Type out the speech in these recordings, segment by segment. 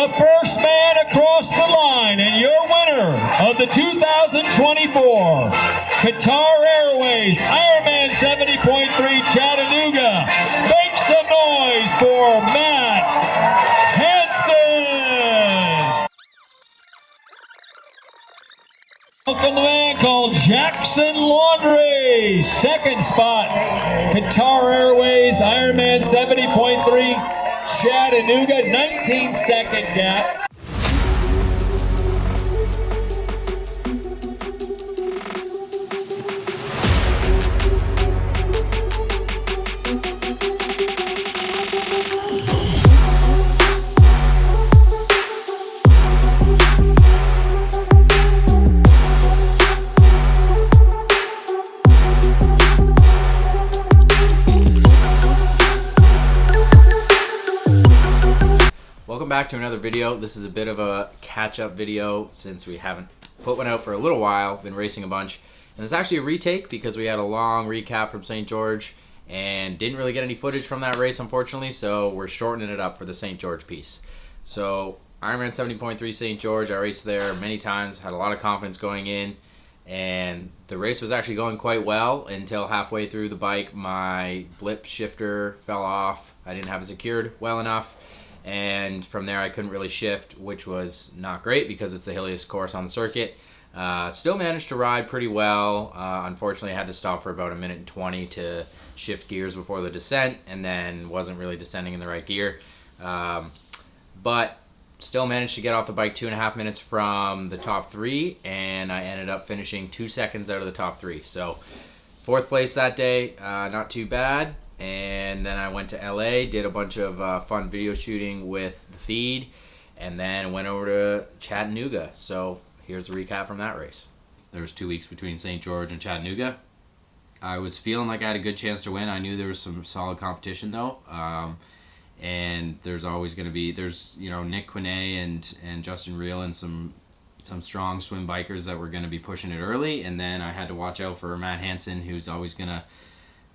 the first man across the line and your winner of the 2024 Qatar Airways Ironman 70.3 Chattanooga. Make some noise for Matt Hansen. Welcome the man called Jackson Laundrie. Second spot, Qatar Airways Ironman 70.3 Chattanooga, 19-second gap. Welcome back to another video. This is a bit of a catch-up video since we haven't put one out for a little while, been racing a bunch. And it's actually a retake because we had a long recap from St. George and didn't really get any footage from that race, unfortunately, so we're shortening it up for the St. George piece. So Ironman 70.3 St. George, I raced there many times, had a lot of confidence going in, and the race was actually going quite well until halfway through the bike my blip shifter fell off. I didn't have it secured well enough. And from there I couldn't really shift, which was not great because it's the hilliest course on the circuit. Still managed to ride pretty well. Unfortunately I had to stop for about 1:20 to shift gears before the descent, and then wasn't really descending in the right gear. But still managed to get off the bike 2.5 minutes from the top 3, and I ended up finishing 2 seconds out of the top 3. So 4th place that day, not too bad. And then I went to LA, did a bunch of fun video shooting with the feed, and then went over to Chattanooga. So here's the recap from that race. There was 2 weeks between St. George and Chattanooga. I was feeling like I had a good chance to win. I knew there was some solid competition though, and there's always going to be, you know, Nick Quinet and Justin Reel and some strong swim bikers that were going to be pushing it early, and then I had to watch out for Matt Hansen, who's always going to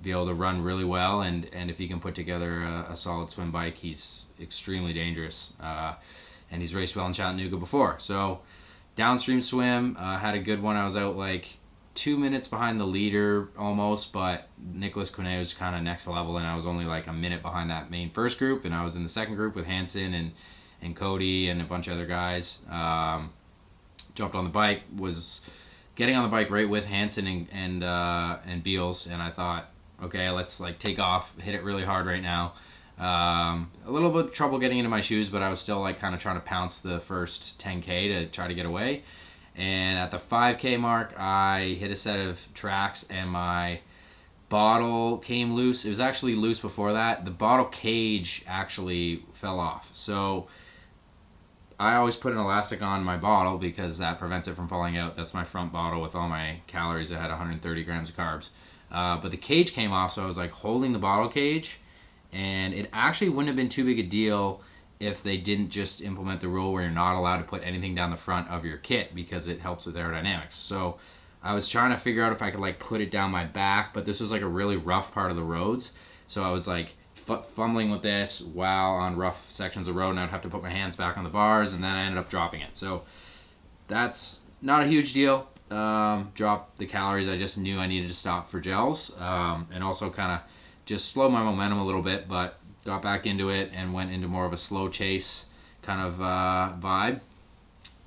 be able to run really well, and if he can put together a solid swim bike, he's extremely dangerous, and he's raced well in Chattanooga before. So downstream swim, had a good one. I was out like 2 minutes behind the leader almost, but Nicholas Quinet was kind of next level, and I was only like a minute behind that main first group, and I was in the second group with Hansen and Cody and a bunch of other guys. Jumped on the bike, was getting on the bike right with Hansen and Beals, and I thought, okay, let's like take off, hit it really hard right now. A little bit of trouble getting into my shoes, but I was still like kind of trying to pounce the first 10K to try to get away. And at the 5K mark, I hit a set of tracks and my bottle came loose. It was actually loose before that. The bottle cage actually fell off. So I always put an elastic on my bottle because that prevents it from falling out. That's my front bottle with all my calories. It had 130 grams of carbs. But the cage came off, so I was like holding the bottle cage, and it actually wouldn't have been too big a deal if they didn't just implement the rule where you're not allowed to put anything down the front of your kit because it helps with aerodynamics. So I was trying to figure out if I could like put it down my back, but this was like a really rough part of the roads, so I was like fumbling with this while on rough sections of road, and I'd have to put my hands back on the bars, and then I ended up dropping it. So that's not a huge deal. Dropped the calories. I just knew I needed to stop for gels, and also kind of just slow my momentum a little bit, but got back into it and went into more of a slow chase kind of vibe.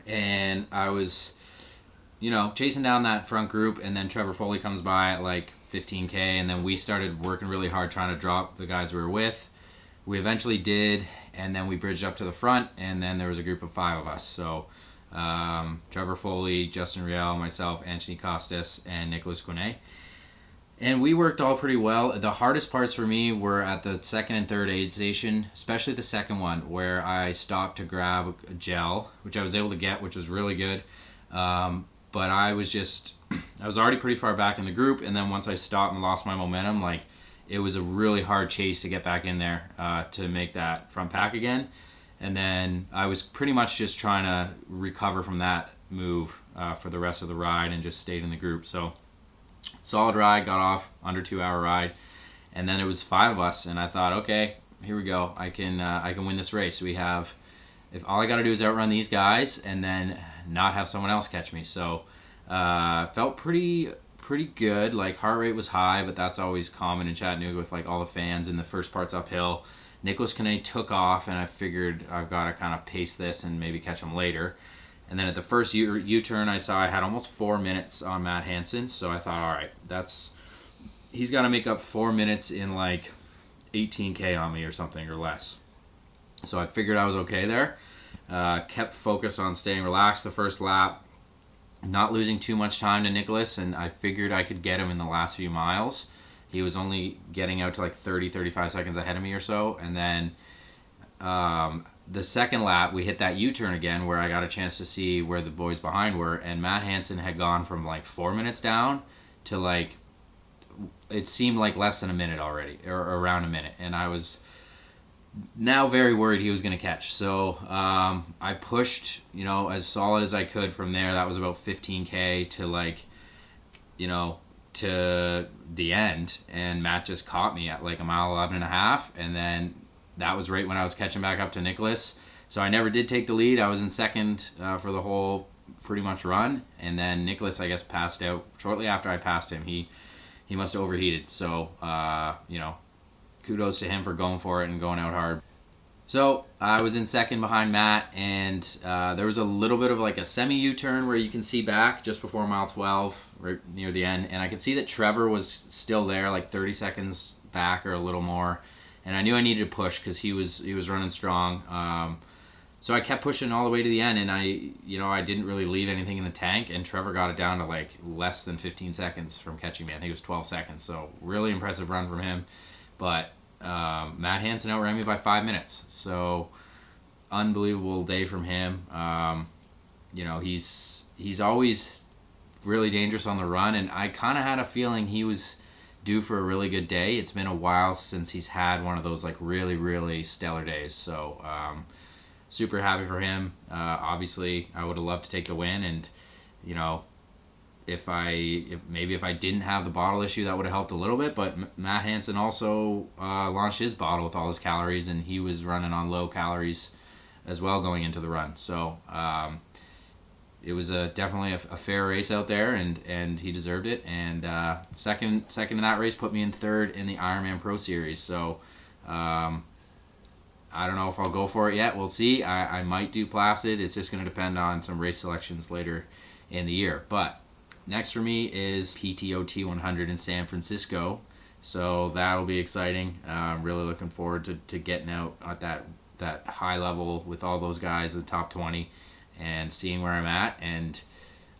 And I was, you know, chasing down that front group, and then Trevor Foley comes by at like 15K, and then we started working really hard trying to drop the guys we were with. We eventually did, and then we bridged up to the front, and then there was a group of 5 of us. So Trevor Foley, Justin Riel, myself, Anthony Costas, and Nicholas Quinet. And we worked all pretty well. The hardest parts for me were at the second and third aid station, especially the second one, where I stopped to grab a gel, which I was able to get, which was really good. But I was already pretty far back in the group, and then once I stopped and lost my momentum, like, it was a really hard chase to get back in there to make that front pack again. And then I was pretty much just trying to recover from that move for the rest of the ride and just stayed in the group. So solid ride, got off, under 2-hour ride, and then it was 5 of us, and I thought, okay, here we go. I can win this race. We have if all I got to do is outrun these guys and then not have someone else catch me. So felt pretty good. Like, heart rate was high, but that's always common in Chattanooga with like all the fans, and the first part's uphill. Nicholas Kane took off, and I figured I've got to kind of pace this and maybe catch him later. And then at the first U-turn, I saw I had almost 4 minutes on Matt Hansen, so I thought, all right, he's got to make up 4 minutes in like 18K on me or something, or less. So I figured I was okay there. Kept focused on staying relaxed the first lap, not losing too much time to Nicholas, and I figured I could get him in the last few miles. He was only getting out to like 35 seconds ahead of me or so, and then the second lap, we hit that U-turn again where I got a chance to see where the boys behind were, and Matt Hansen had gone from like 4 minutes down to like, it seemed like less than a minute already, or around a minute, and I was now very worried he was going to catch. So I pushed, you know, as solid as I could from there. That was about 15K to like, you know, to the end, and Matt just caught me at like a mile 11 and a half, and then that was right when I was catching back up to Nicholas. So I never did take the lead. I was in second for the whole pretty much run, and then Nicholas, I guess, passed out shortly after I passed him. He must have overheated. So you know, kudos to him for going for it and going out hard. So I was in second behind Matt, and there was a little bit of like a semi U-turn where you can see back just before mile 12, right near the end, and I could see that Trevor was still there, like 30 seconds back or a little more. And I knew I needed to push because he was running strong. So I kept pushing all the way to the end, and I didn't really leave anything in the tank, and Trevor got it down to like less than 15 seconds from catching me. I think it was 12 seconds. So really impressive run from him. But Matt Hansen outran me by 5 minutes. So unbelievable day from him. You know, he's always really dangerous on the run, and I kind of had a feeling he was due for a really good day. It's been a while since he's had one of those like really stellar days. So super happy for him. Obviously I would have loved to take the win, and you know, if maybe if I didn't have the bottle issue, that would have helped a little bit. But Matt Hansen also launched his bottle with all his calories, and he was running on low calories as well going into the run. So it was definitely a fair race out there, and he deserved it. And second in that race put me in third in the Ironman Pro Series. So I don't know if I'll go for it yet. We'll see. I might do Placid. It's just going to depend on some race selections later in the year. But next for me is PTO 100 in San Francisco. So that'll be exciting. I'm really looking forward to getting out at that high level with all those guys, the top 20. And seeing where I'm at. And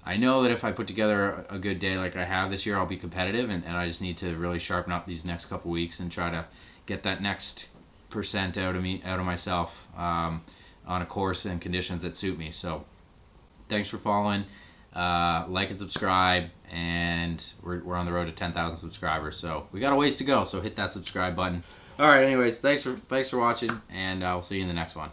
I know that if I put together a good day like I have this year, I'll be competitive, and I just need to really sharpen up these next couple weeks and try to get that next % out of myself on a course and conditions that suit me. So thanks for following. Like and subscribe, and we're on the road to 10,000 subscribers, so we got a ways to go, so hit that subscribe button. All right, anyways, thanks for watching, and I'll see you in the next one.